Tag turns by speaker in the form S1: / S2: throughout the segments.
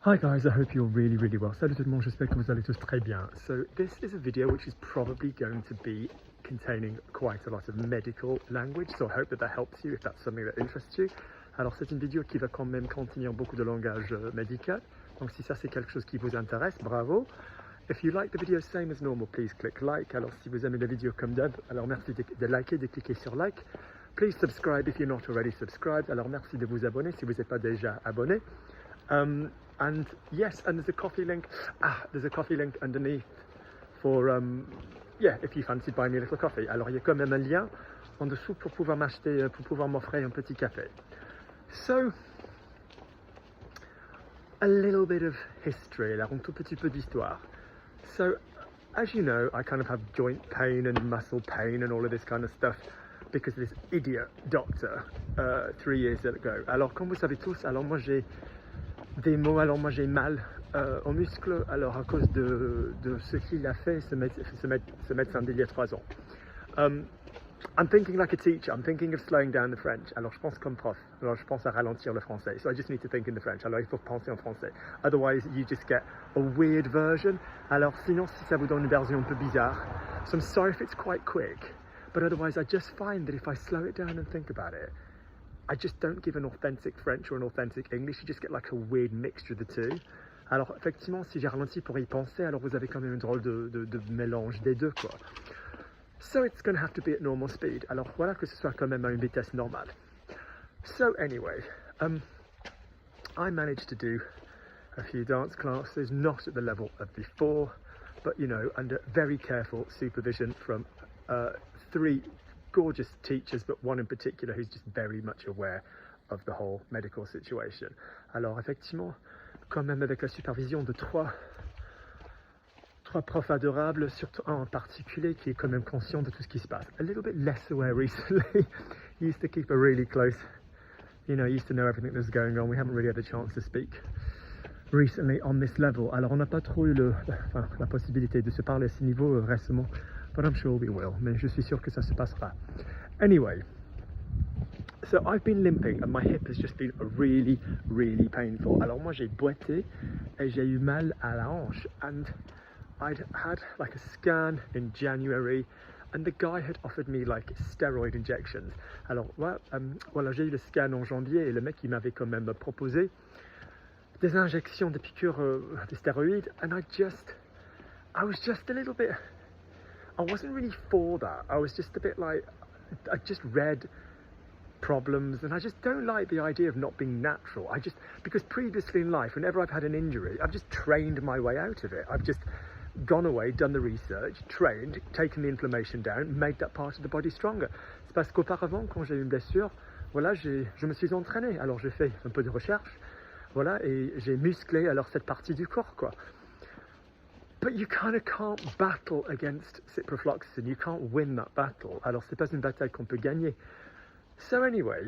S1: Hi guys, I hope you're really well. Salut tout le monde, j'espère que vous allez tous très bien. So this is a video which is probably going to be containing quite a lot of medical language, so I hope that helps you if that's something that interests you. Alors c'est une vidéo qui va quand même contenir beaucoup de langage médical, donc si ça c'est quelque chose qui vous intéresse, bravo. If you like the video same as normal, please click like. Alors si vous aimez la vidéo comme d'hab, alors merci de liker, de cliquer sur like. Please subscribe if you're not already subscribed. Alors merci de vous abonner si vous n'êtes pas déjà abonné. And yes, and there's a coffee link. There's a coffee link underneath for yeah, if you fancy buying me a little coffee. Alors il y a quand même un lien en dessous pour pouvoir m'acheter, pour pouvoir m'offrir un petit café. So a little bit of history, alors un tout petit peu d'histoire. So as you know, I kind of have joint pain and muscle pain and all of this kind of stuff because of this idiot doctor 3 years ago. Alors comme vous savez tous, alors moi j'ai des mots, alors moi j'ai mal aux muscles, alors à cause de ce qu'il a fait, ce médecin d'il y a 3 ans. I'm thinking like a teacher, I'm thinking of slowing down the French. Alors je pense comme prof, alors je pense à ralentir le français. So I just need to think in the French, alors il faut penser en français. Otherwise you just get a weird version. Alors sinon si ça vous donne une version un peu bizarre. So I'm sorry if it's quite quick, but otherwise I just find that if I slow it down and think about it, I just don't give an authentic French or an authentic English, you just get like a weird mixture of the two. Alors effectivement, si j'ai ralenti pour y penser, alors vous avez quand même un drôle de mélange des deux, quoi. So it's going to have to be at normal speed. Alors voilà que ce soit quand même à une vitesse normale. So anyway, I managed to do a few dance classes, not at the level of before, but you know, under very careful supervision from 3 gorgeous teachers, but one in particular who's just very much aware of the whole medical situation. Alors effectivement, quand même avec la supervision de 3 profs adorables, surtout un en particulier qui est quand même conscient de tout ce qui se passe. A little bit less aware recently. He used to keep a really close, you know, he used to know everything that was going on. We haven't really had a chance to speak recently on this level. Alors on n'a pas trop eu la possibilité de se parler à ce niveau récemment. But I'm sure we will, mais je suis sûr que ça se passera. Anyway, so I've been limping and my hip has just been really painful. Alors moi j'ai boité et j'ai eu mal à la hanche, and I'd had like a scan in January and the guy had offered me like steroid injections. Alors voilà, j'ai eu le scan en janvier et le mec il m'avait quand même proposé des injections, des piqûres de stéroïdes, and I was just a little bit, I wasn't really for that. I was just a bit like, I just read problems and I just don't like the idea of not being natural. Because previously in life, whenever I've had an injury, I've just trained my way out of it. I've just gone away, done the research, trained, taken the inflammation down, made that part of the body stronger. C'est parce qu'auparavant, quand j'ai eu une blessure, voilà, je me suis entraîné. Alors j'ai fait un peu de recherche, voilà, et j'ai musclé alors cette partie du corps, quoi. But you kind of can't battle against ciprofloxacin. You can't win that battle. Alors c'est pas une bataille qu'on peut gagner. So anyway,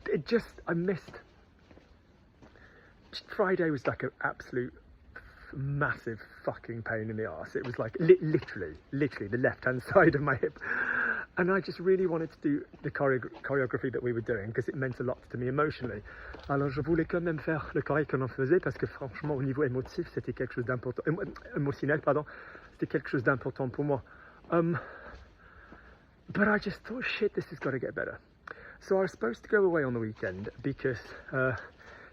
S1: I missed. Friday was like an absolute massive fucking pain in the arse. It was like literally the left-hand side of my hip. And I just really wanted to do the choreography that we were doing because it meant a lot to me emotionally. Alors je voulais quand même faire le choré qu'on en faisait parce que franchement au niveau émotif c'était quelque chose d'important, émotionnel pardon, c'était quelque chose d'important pour moi. But I just thought, shit, this has got to get better. So I was supposed to go away on the weekend because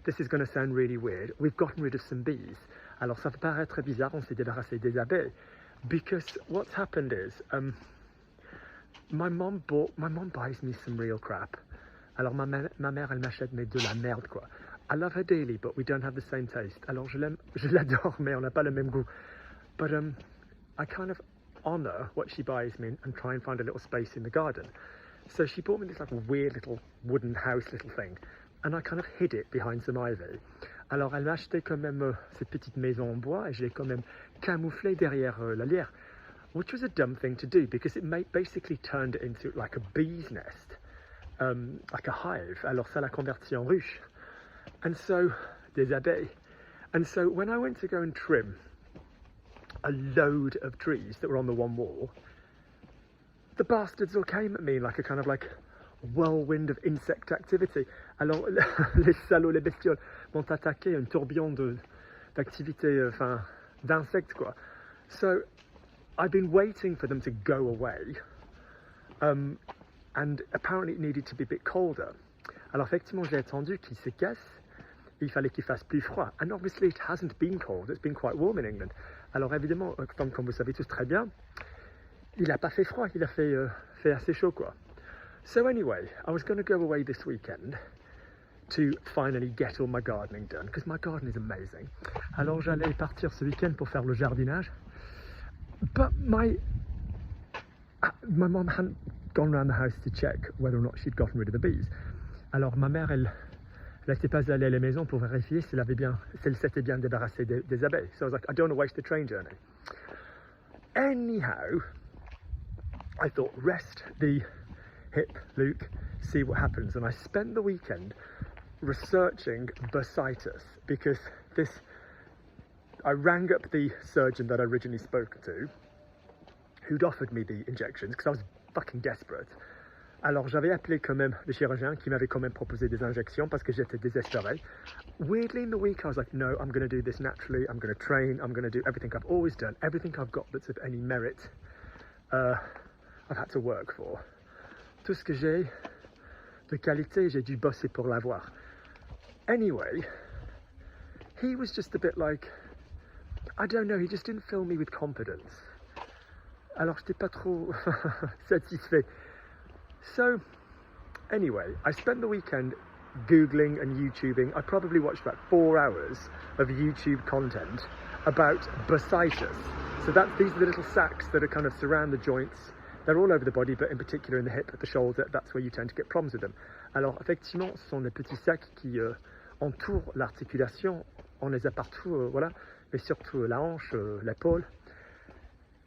S1: this is going to sound really weird. We've gotten rid of some bees. Alors ça peut paraître bizarre, on s'est débarrassé des abeilles. Because what's happened is my mom buys me some real crap. Alors ma mère elle m'achète mais de la merde, quoi. I love her dearly, but we don't have the same taste. Alors je l'adore, mais on n'a pas le même goût. But I kind of honor what she buys me and try and find a little space in the garden. So she bought me this like weird little wooden house little thing, and I kind of hid it behind some ivy. Alors elle m'a acheté quand même cette petite maison en bois et je l'ai quand même camouflé derrière la lierre, which was a dumb thing to do because it basically turned it into like a bee's nest, like a hive. Alors ça l'a converti en ruche, and so des abeilles. And so when I went to go and trim a load of trees that were on the one wall, the bastards all came at me like a kind of like whirlwind of insect activity. Alors les salauds, les bestioles, m'ont attaqué, un tourbillon d'activités, enfin, d'insectes, quoi. So, I've been waiting for them to go away, and apparently it needed to be a bit colder. Alors effectivement, j'ai attendu qu'ils se cassent. Il fallait qu'il fasse plus froid. And obviously it hasn't been cold, it's been quite warm in England. Alors évidemment, comme vous savez tous très bien, il n'a pas fait froid, il a fait assez chaud, quoi. So anyway, I was going to go away this weekend to finally get all my gardening done, because my garden is amazing. Alors j'allais partir ce week-end pour faire le jardinage. But my mom hadn't gone around the house to check whether or not she'd gotten rid of the bees. Alors ma mère, elle n'était pas allée à la maison pour vérifier si elle s'était bien débarrassée des abeilles. So I was like, I don't want to waste the train journey. Anyhow, I thought, rest the hip, Luke, see what happens. And I spent the weekend researching bursitis, because I rang up the surgeon that I originally spoke to, who'd offered me the injections, because I was fucking desperate. Alors j'avais appelé quand même le chirurgien qui m'avait quand même proposé des injections parce que j'étais désespéré. Weirdly in the week I was like, no, I'm going to do this naturally, I'm going to train, I'm going to do everything I've always done, everything I've got that's of any merit, I've had to work for. Tout ce que j'ai de qualité, j'ai dû bosser pour l'avoir. Anyway, he was just a bit like, I don't know, he just didn't fill me with confidence. Alors j'étais pas trop satisfait. So, anyway, I spent the weekend Googling and YouTubing. I probably watched about 4 hours of YouTube content about bursitis. So these are the little sacs that are kind of surround the joints. They're all over the body, but in particular in the hip, the shoulder, that's where you tend to get problems with them. Alors, effectivement, ce sont des petits sacs qui entourent l'articulation. On les a partout, voilà, mais surtout la hanche, l'épaule.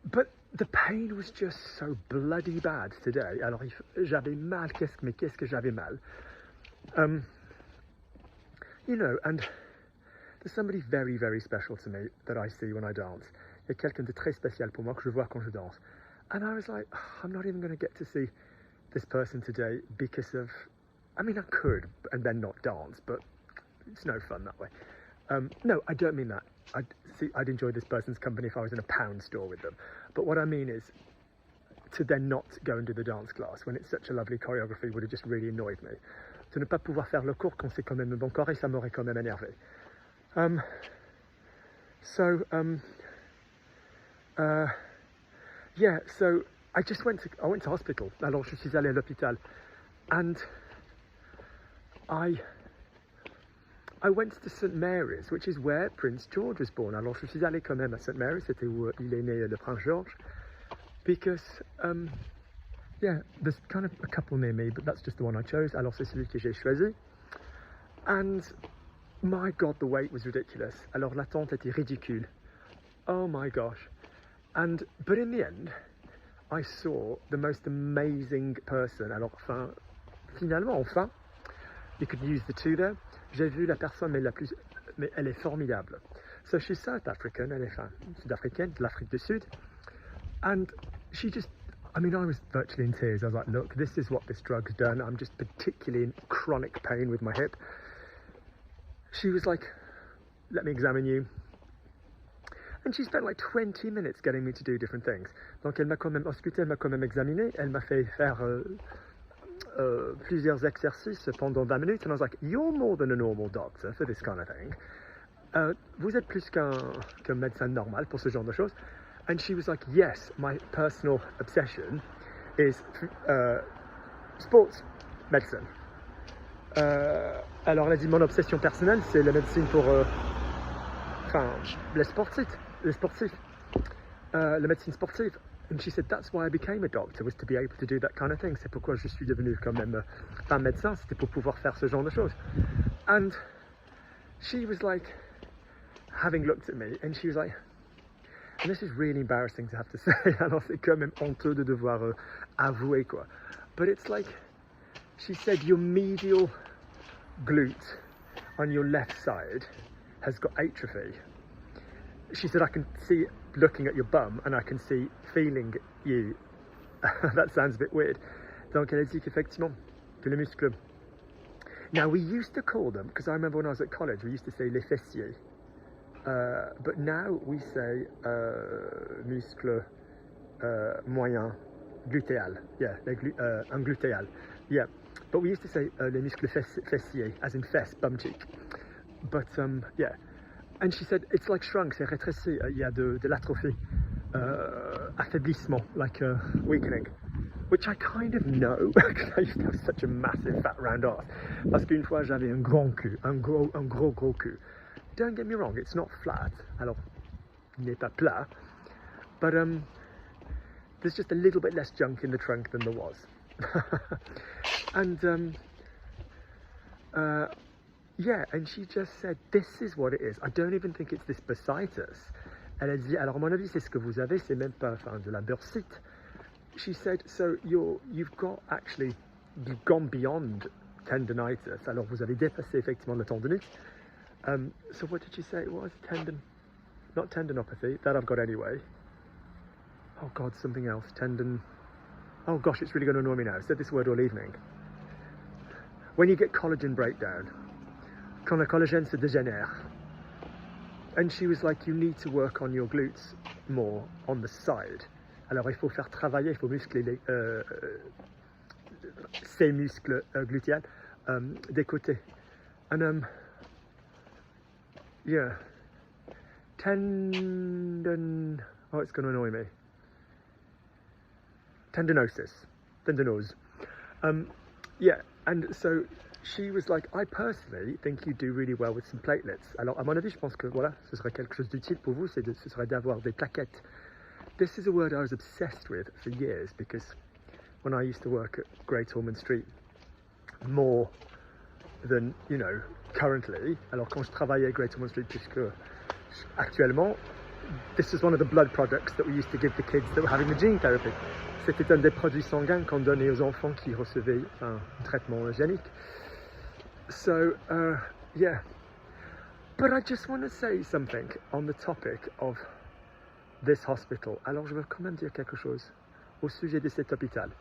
S1: But the pain was just so bloody bad today. Alors j'avais mal, qu'est-ce que j'avais mal. You know, and there's somebody very, very special to me that I see when I dance. Il y a quelqu'un de très spécial pour moi que je vois quand je danse. And I was like, oh, I'm not even going to get to see this person today because of, I mean, I could and then not dance, but it's no fun that way. No, I don't mean that. I'd enjoy this person's company if I was in a pound store with them. But what I mean is, to then not go and do the dance class when it's such a lovely choreography would have just really annoyed me. De ne pas pouvoir faire le cours quand c'est quand même un bon corps, et ça m'aurait quand même énervé. Yeah, so I went to hospital. Alors je suis allé à l'hôpital, and I went to St Mary's, which is where Prince George was born. Alors je suis allé quand même à St Mary's, c'était où il est né, le Prince George, because yeah, there's kind of a couple near me, but that's just the one I chose. Alors c'est celui que j'ai choisi. And my God, the wait was ridiculous. Alors l'attente était ridicule. Oh my gosh. But in the end, I saw the most amazing person. Alors finalement, you could use the two there. J'ai vu la personne, mais elle est formidable. So she's South African, elle est sud-africaine, de l'Afrique du Sud. And she just, I mean, I was virtually in tears. I was like, look, this is what this drug's done. I'm just particularly in chronic pain with my hip. She was like, let me examine you. And she spent like 20 minutes getting me to do different things. Donc elle m'a quand même ausculté, elle m'a quand même examiné, elle m'a fait faire plusieurs exercices pendant 20 minutes. And I was like, you're more than a normal doctor for this kind of thing. Vous êtes plus qu'un médecin normal pour ce genre de choses. And she was like, yes, my personal obsession is sports medicine. Alors elle a dit, mon obsession personnelle, c'est la médecine pour les sportifs, la médecine sportive. And she said, that's why I became a doctor, was to be able to do that kind of thing. C'est pourquoi je suis devenue quand même femme médecin, c'était pour pouvoir faire ce genre de choses. And she was like, having looked at me, and she was like, and this is really embarrassing to have to say, alors c'est quand même honteux de devoir avouer quoi. But it's like, she said, your medial glute on your left side has got atrophy. She said, I can see it looking at your bum, and I can see feeling you. That sounds a bit weird. Donc elle a dit qu'effectivement, que le muscle Now, we used to call them, because I remember when I was at college, we used to say les fessiers. But now we say muscle moyen glutéal. Yeah, un glutéal. Yeah, but we used to say les muscles fessiers, as in fesse, bum cheek. But yeah, and she said it's like shrunk, c'est rétréci. Il y a de l'atrophie, affaiblissement, like weakening. Which I kind of know, because I used to have such a massive fat round ass. Parce qu'une fois j'avais un grand cul, un gros cul. Don't get me wrong, it's not flat. Alors, il n'est pas plat. But there's just a little bit less junk in the trunk than there was. And yeah, and she just said, this is what it is. I don't even think it's this bursitis. Elle a dit, alors à mon avis, c'est ce que vous avez, c'est même pas de la bursite. She said, so you've gone beyond tendonitis. Alors vous avez dépassé effectivement la tendinite. So what did she say it was? Not tendinopathy, that I've got anyway. Oh God, something else, oh gosh, it's really going to annoy me now. I've said this word all evening. When you get collagen breakdown, quand le collagène se dégénère. And she was like, you need to work on your glutes more on the side. Alors il faut faire travailler, il faut muscler ces muscles glutéales des côtés. And yeah, oh, it's going to annoy me. Tendinose. Yeah, and so she was like, I personally think you do really well with some platelets. Alors à mon avis, je pense que voilà, ce serait quelque chose d'utile pour vous, ce serait d'avoir des plaquettes. This is a word I was obsessed with for years, because when I used to work at Great Ormond Street, more than, you know, currently, alors quand je travaillais à Great Ormond Street, puisque actuellement, this is one of the blood products that we used to give the kids that were having the gene therapy. C'était un des produits sanguins qu'on donnait aux enfants qui recevaient un traitement génique. So, yeah. But I just want to say something on the topic of this hospital. Alors, je veux quand même dire quelque chose au sujet de cet hôpital.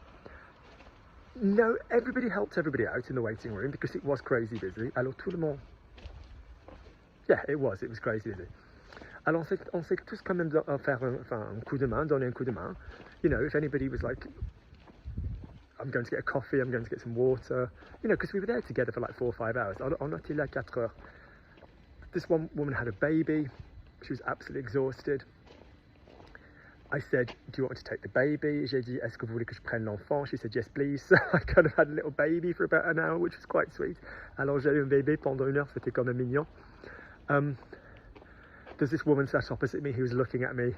S1: No, everybody helped everybody out in the waiting room because it was crazy busy. Alors, tout le monde... Yeah, it was crazy busy. Alors, on s'est tous quand même faire un coup de main, donner un coup de main. You know, if anybody was like, I'm going to get a coffee, I'm going to get some water, you know, because we were there together for like 4 or 5 hours. On a été là 4 heures. This one woman had a baby. She was absolutely exhausted. I said, do you want to take the baby? J'ai dit, est-ce que vous voulez que je prenne l'enfant? She said, yes, please. So I kind of had a little baby for about an hour, which was quite sweet. Alors j'ai eu un bébé pendant 1 heure, c'était quand même mignon. There's this woman sat opposite me who was looking at me.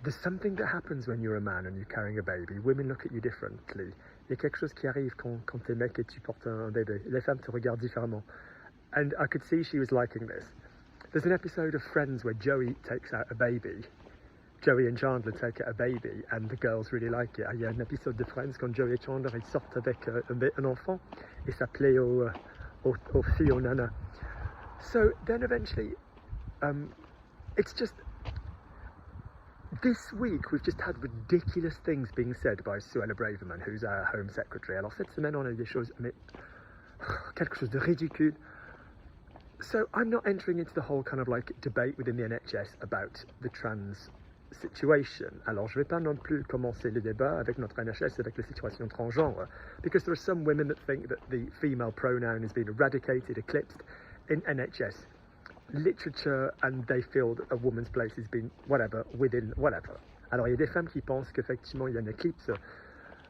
S1: There's something that happens when you're a man and you're carrying a baby. Women look at you differently. Il y a quelque chose qui arrive quand t'es mec et tu portes un bébé. Les femmes te regardent différemment. And I could see she was liking this. There's an episode of Friends where Joey takes out a baby. Joey and Chandler take out a baby and the girls really like it. Il y a un épisode de Friends quand Joey et Chandler ils sortent avec un enfant et ça plaît aux filles, aux nanas. So then eventually, it's just, this week we've just had ridiculous things being said by Suella Braverman, who's our Home Secretary. Alors cette semaine on a eu des choses, mais quelque chose de ridicule. So I'm not entering into the whole kind of like debate within the NHS about the trans situation. Alors je vais pas non plus commencer le débat avec notre NHS avec la situation transgenre, because there are some women that think that the female pronoun has been eradicated, eclipsed in NHS literature, and they feel that a woman's place has been whatever within whatever. Alors il y a des femmes qui pensent qu'effectivement il y a une éclipse,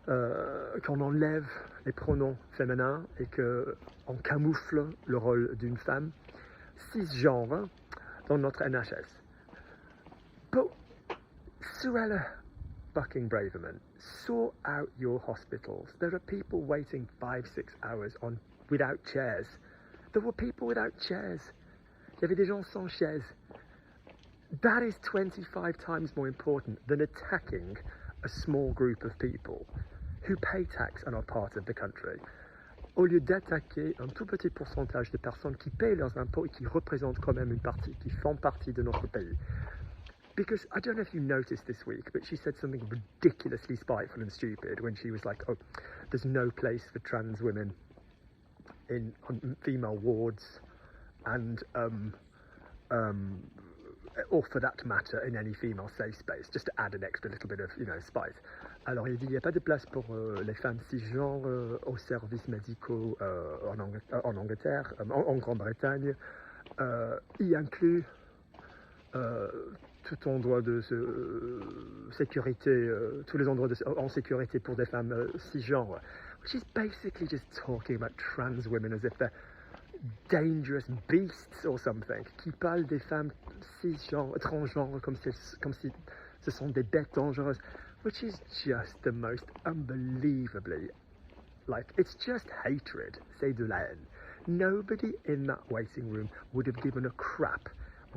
S1: qu'on enlève les pronoms féminins et qu'on camoufle le rôle d'une femme cisgenre dans notre NHS. But Suella fucking Braverman, sort out your hospitals. There are people waiting 5-6 hours without chairs. There were people without chairs. Il y avait des gens sans chaises. That is 25 times more important than attacking a small group of people who pay tax and are part of the country. Au lieu d'attaquer un tout petit pourcentage de personnes qui payent leurs impôts et qui représentent quand même une partie, qui font partie de notre pays. Because I don't know if you noticed this week, but she said something ridiculously spiteful and stupid when she was like, oh, there's no place for trans women on female wards, and or for that matter in any female safe space, just to add an extra little bit of, you know, spice. Alors il dit il n'y a pas de place pour les femmes cisgenres aux services médicaux en Angleterre, en Grande-Bretagne, y inclut tout endroit de sécurité, tous les endroits en sécurité pour des femmes cisgenres, which is basically just talking about trans women as if they're dangerous beasts or something, qui parle des femmes cisgenres, transgenres comme si ce sont des bêtes dangereuses, which is just the most unbelievably, like, it's just hatred, c'est de la haine. Nobody in that waiting room would have given a crap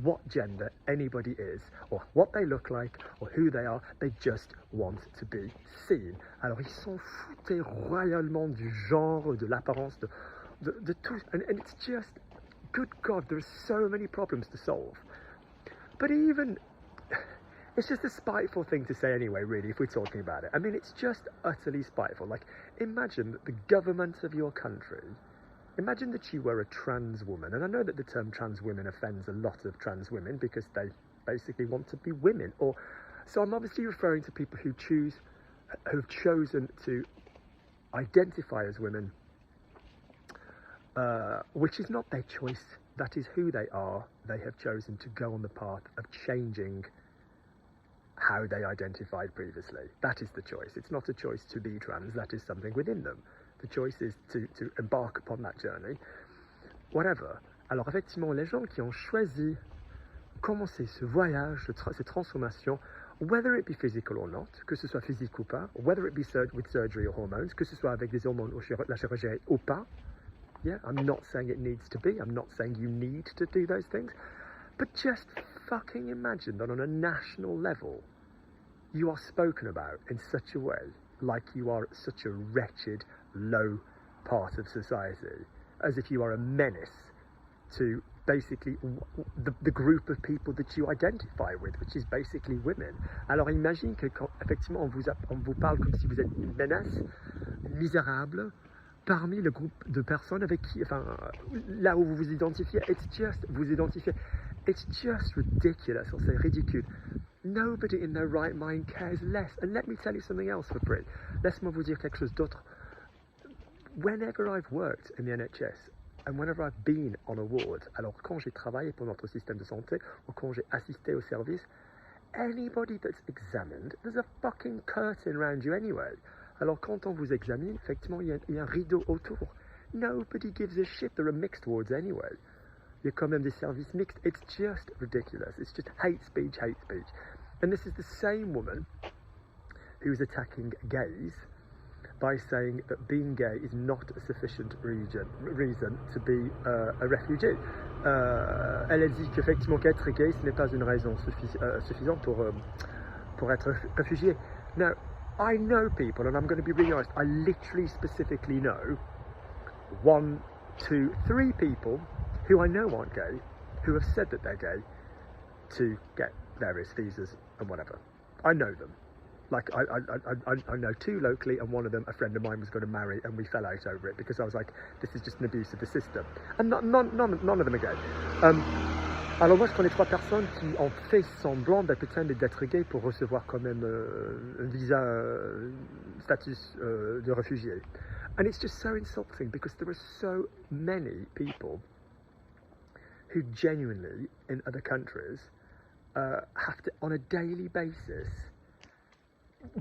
S1: what gender anybody is, or what they look like, or who they are. They just want to be seen. Alors ils s'en foutaient royalement du genre, de l'apparence, de tout, and it's just, good God, there are so many problems to solve. But even, it's just a spiteful thing to say anyway, really, if we're talking about it. I mean, it's just utterly spiteful. Like, imagine that the government of your country, imagine that you were a trans woman, and I know that the term trans women offends a lot of trans women because they basically want to be women, or, so I'm obviously referring to people who've chosen to identify as women, which is not their choice, that is who they are. They have chosen to go on the path of changing how they identified previously. That is the choice. It's not a choice to be trans, that is something within them. The choice is to embark upon that journey, whatever. Alors effectivement, les gens qui ont choisi commencer ce voyage, cette transformation, whether it be physical or not, que ce soit physique ou pas, whether it be with surgery or hormones, que ce soit avec des hormones ou la chirurgie ou pas, yeah, I'm not saying it needs to be, I'm not saying you need to do those things, but just fucking imagine that on a national level, you are spoken about in such a way, like you are such a wretched, low part of society, as if you are a menace to basically the group of people that you identify with, which is basically women. Alors imagine que quand effectivement on vous parle comme si vous êtes une menace, misérable, parmi le groupe de personnes avec qui, enfin, là où vous vous identifiez, it's just ridiculous, or c'est ridicule. Nobody in their right mind cares less. And let me tell you something else for free. Laisse-moi vous dire quelque chose d'autre. Whenever I've worked in the NHS, and whenever I've been on a ward, alors quand j'ai travaillé pour notre système de santé, ou quand j'ai assisté au service, anybody that's examined, there's a fucking curtain around you anyway. Alors quand on vous examine, effectivement, il y a un rideau autour. Nobody gives a shit, there are mixed wards anyway. Il y a quand même des services mixtes. It's just ridiculous. It's just hate speech, hate speech. And this is the same woman who's attacking gays by saying that being gay is not a sufficient reason to be a refugee. Elle a dit qu'effectivement qu'être gay, ce n'est pas une raison suffisante pour être réfugié. Now, I know people, and I'm going to be really honest, I literally specifically know 1, 2, 3 people who I know aren't gay, who have said that they're gay to get various visas and whatever. I know them. Like, I know 2 locally, and one of them, a friend of mine, was going to marry, and we fell out over it because I was like, this is just an abuse of the system. And none of them are gay. Alors moi, je connais 3 personnes qui ont fait semblant d'être gay pour recevoir quand même un visa status de réfugié. And it's just so insulting because there are so many people who genuinely, in other countries, have to, on a daily basis,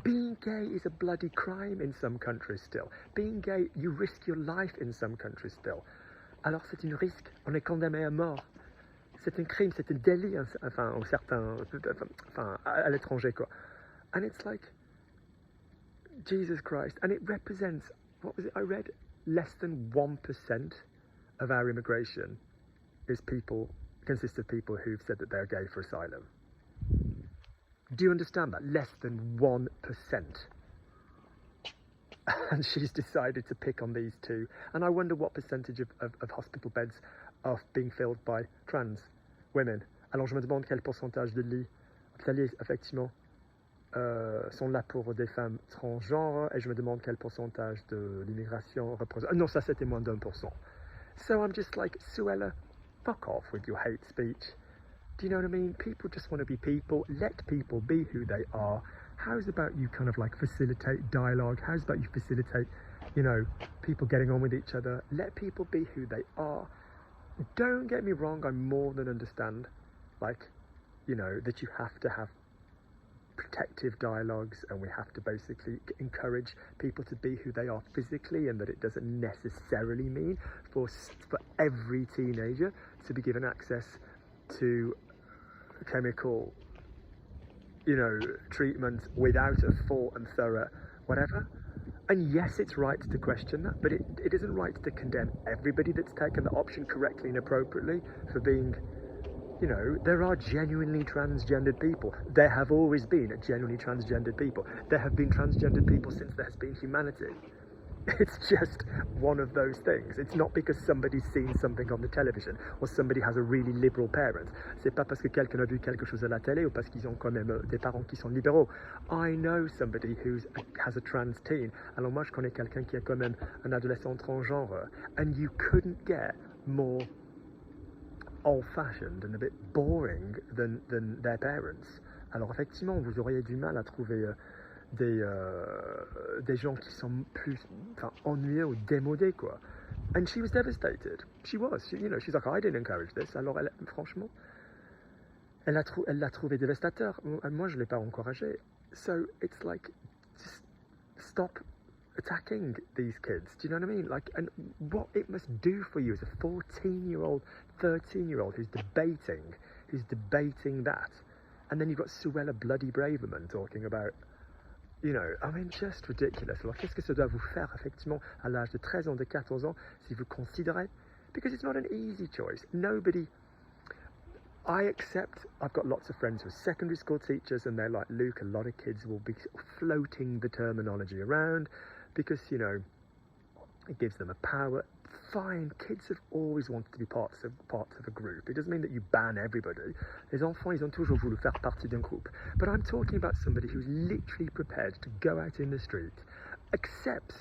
S1: being gay is a bloody crime in some countries still. Being gay, you risk your life in some countries still. Alors c'est un risque, on est condamné à mort. C'est un crime, c'est un délit, enfin, à l'étranger, quoi. And it's like, Jesus Christ, and it represents, what was it I read? Less than 1% of our immigration consists of people who've said that they're gay for asylum. Do you understand that? Less than 1%. And she's decided to pick on these 2. And I wonder what percentage of hospital beds are being filled by trans women. Alors je me demande quel pourcentage de lits hospitaliers, effectivement, sont là pour des femmes transgenres, et je me demande quel pourcentage de l'immigration représente. Non, ça c'était moins d'1%. So I'm just like, Suella, fuck off with your hate speech. Do you know what I mean? People just want to be people. Let people be who they are. How's about you kind of like facilitate dialogue? How's about you facilitate, you know, people getting on with each other? Let people be who they are. Don't get me wrong, I more than understand, like, you know, that you have to have protective dialogues, and we have to basically encourage people to be who they are physically, and that it doesn't necessarily mean for every teenager to be given access to chemical, you know, treatment without a full and thorough whatever. And yes, it's right to question that, but it isn't right to condemn everybody that's taken the option correctly and appropriately for being, you know, there are genuinely transgendered people. There have always been genuinely transgendered people. There have been transgendered people since there's been humanity. It's just one of those things. It's not because somebody's seen something on the television or somebody has a really liberal parent. C'est pas parce que quelqu'un a vu quelque chose à la télé ou parce qu'ils ont quand même des parents qui sont libéraux. I know somebody who has a trans teen. Alors moi je connais quelqu'un qui a quand même un adolescent transgenre. And you couldn't get more old-fashioned and a bit boring than their parents. Alors effectivement, vous auriez du mal à trouver des gens qui sont plus ennuyeux ou démodés, quoi. And she was devastated. She was. You know, she's like, I didn't encourage this. Alors, franchement, elle l'a trouvé dévastateur. Moi, je ne l'ai pas encouragé. So, it's like, just stop attacking these kids. Do you know what I mean? Like, and what it must do for you as a 14-year-old, 13-year-old who's debating that. And then you've got Suella Bloody Braverman talking about, you know, I mean, just ridiculous. Alors, qu'est-ce que ça doit vous faire, effectivement, à l'âge de 13 ans, de 14 ans, si vous considérez? Because it's not an easy choice. Nobody, I accept, I've got lots of friends who are secondary school teachers, and they're like, Luke, a lot of kids will be floating the terminology around because, you know, it gives them a power. Fine, kids have always wanted to be parts of a group. It doesn't mean that you ban everybody. Les enfants, ils ont toujours voulu faire partie d'un groupe. But I'm talking about somebody who's literally prepared to go out in the street, accepts,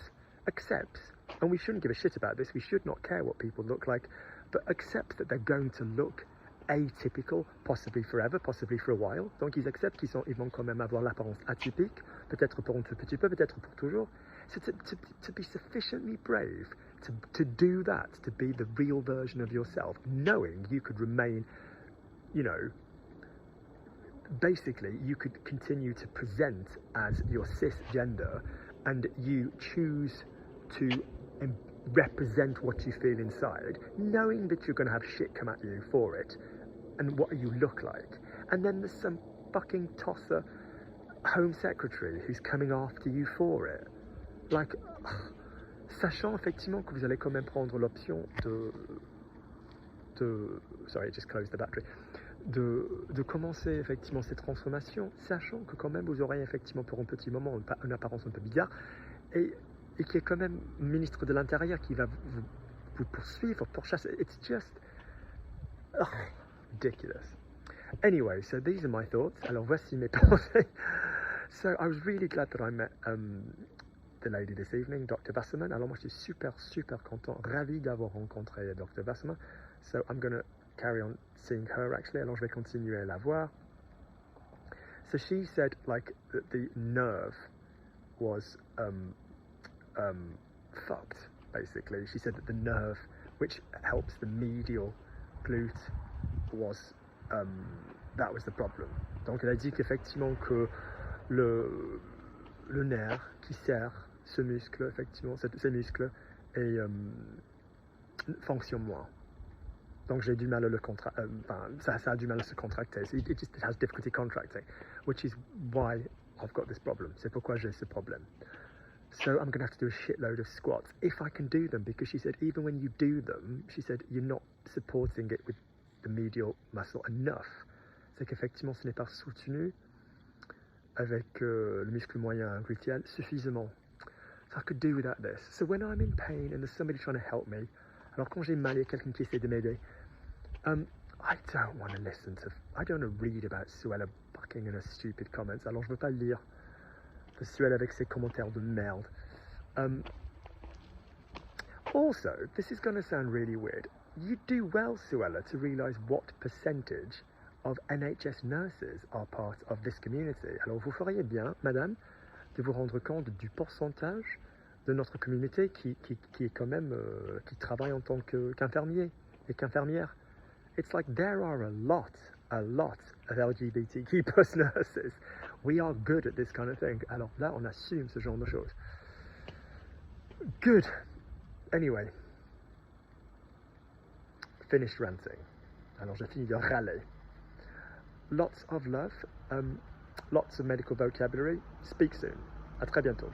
S1: and we shouldn't give a shit about this, we should not care what people look like, but accepts that they're going to look atypical, possibly forever, possibly for a while. Donc ils acceptent ils vont quand même avoir l'apparence atypique, peut-être pour un tout petit peu, peut-être pour toujours. So to be sufficiently brave to do that, to be the real version of yourself, knowing you could remain, you know, basically you could continue to present as your cisgender, and you choose to represent what you feel inside, knowing that you're going to have shit come at you for it, and what you look like. And then there's some fucking tosser Home Secretary who's coming after you for it. Like, sachant effectivement que vous allez quand même prendre l'option sorry, I just closed the battery, de commencer effectivement ces transformations, sachant que quand même vous aurez effectivement pour un petit moment une apparence un peu bizarre, et qui est quand même ministre de l'Intérieur qui va vous poursuivre, pourchasser. It's just ridiculous. Anyway, so these are my thoughts. Alors voici mes pensées. So I was really glad that I met the lady this evening, Dr. Wasserman. Alors moi je suis super content, ravi d'avoir rencontré Dr. Wasserman. So I'm going to carry on seeing her actually. Alors je vais continuer à la voir. So she said like that the nerve was fucked, basically. She said that the nerve which helps the medial glute was that was the problem. Donc elle a dit qu'effectivement que le nerf qui sert ce muscle, effectivement, ces muscles, et fonctionne moins. Donc j'ai du mal à le ça a du mal à se contracter. It has difficulty contracting, which is why I've got this problem. C'est pourquoi j'ai ce problème. So I'm going to have to do a shitload of squats if I can do them, because she said even when you do them, she said you're not supporting it with the medial muscle enough. C'est qu'effectivement ce n'est pas soutenu avec le muscle moyen gluteal suffisamment. So I could do without this. So when I'm in pain and there's somebody trying to help me, alors quand j'ai mal, il y a quelqu'un qui essaie de m'aider, I don't want to listen to, I don't want to read about Suella fucking and her stupid comments. Alors je veux pas lire de Suella avec ses commentaires de merde. Also, this is going to sound really weird. You do well, Suella, to realise what percentage of NHS nurses are part of this community. Alors vous feriez bien, madame, de vous rendre compte du pourcentage de notre communauté qui est quand même, qui travaille en tant qu'infirmier et qu'infirmière. It's like there are a lot of LGBTQ plus nurses. We are good at this kind of thing. Alors là, on assume ce genre de choses. Good. Anyway. Finished ranting. Alors j'ai fini de râler. Lots of love. Lots of medical vocabulary. Speak soon. À très bientôt.